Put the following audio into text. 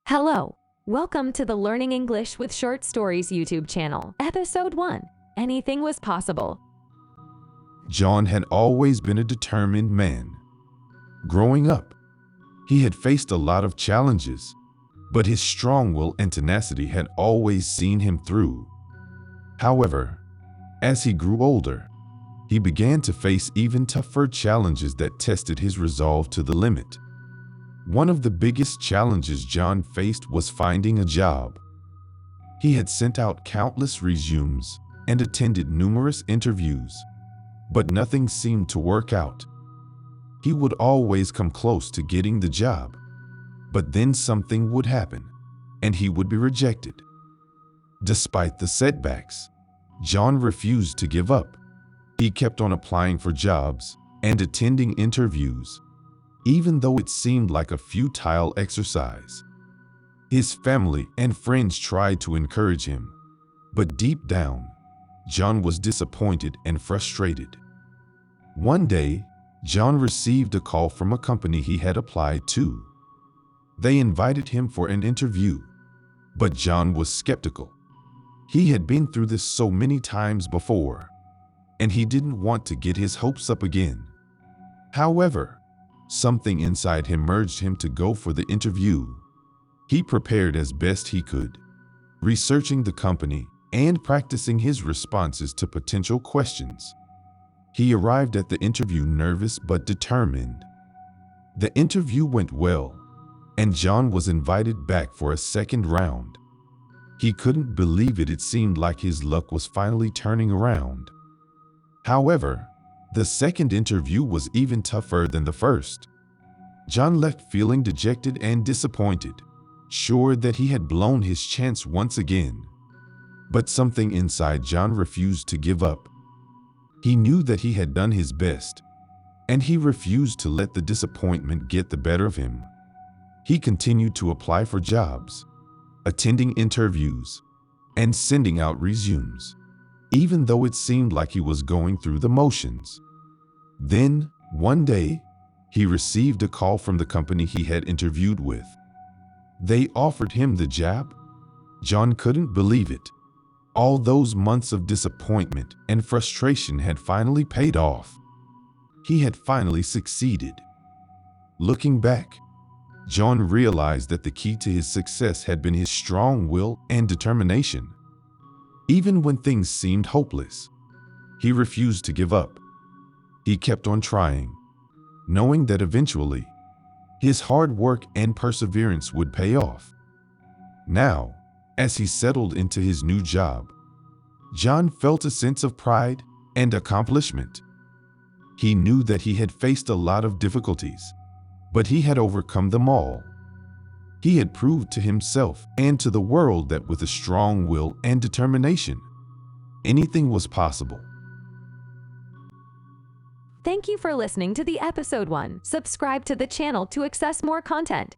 Hello, welcome to the Learning English with Short Stories YouTube channel. Episode 1. Anything was possible. John had always been a determined man. Growing up, he had faced a lot of challenges, but his strong will and tenacity had always seen him through. However, as he grew older, he began to face even tougher challenges that tested his resolve to the limit. One of the biggest challenges John faced was finding a job. He had sent out countless resumes and attended numerous interviews, but nothing seemed to work out. He would always come close to getting the job, but then something would happen, and he would be rejected. Despite the setbacks, John refused to give up. He kept on applying for jobs and attending interviews, even though it seemed like a futile exercise. His family and friends tried to encourage him, but deep down, John was disappointed and frustrated. One day, John received a call from a company he had applied to. They invited him for an interview, but John was skeptical. He had been through this so many times before, and he didn't want to get his hopes up again. However, something inside him urged him to go for the interview. He prepared as best he could, researching the company and practicing his responses to potential questions. He arrived at the interview nervous but determined. The interview went well, and John was invited back for a second round. He couldn't believe it. It seemed like his luck was finally turning around. However, the second interview was even tougher than the first. John left feeling dejected and disappointed, sure that he had blown his chance once again. But something inside John refused to give up. He knew that he had done his best, and he refused to let the disappointment get the better of him. He continued to apply for jobs, attending interviews, and sending out resumes, even though it seemed like he was going through the motions. Then, one day, he received a call from the company he had interviewed with. They offered him the job. John couldn't believe it. All those months of disappointment and frustration had finally paid off. He had finally succeeded. Looking back, John realized that the key to his success had been his strong will and determination. Even when things seemed hopeless, he refused to give up. He kept on trying, knowing that eventually, his hard work and perseverance would pay off. Now, as he settled into his new job, John felt a sense of pride and accomplishment. He knew that he had faced a lot of difficulties, but he had overcome them all. He had proved to himself and to the world that with a strong will and determination, anything was possible. Thank you for listening to the episode 1. Subscribe to the channel to access more content.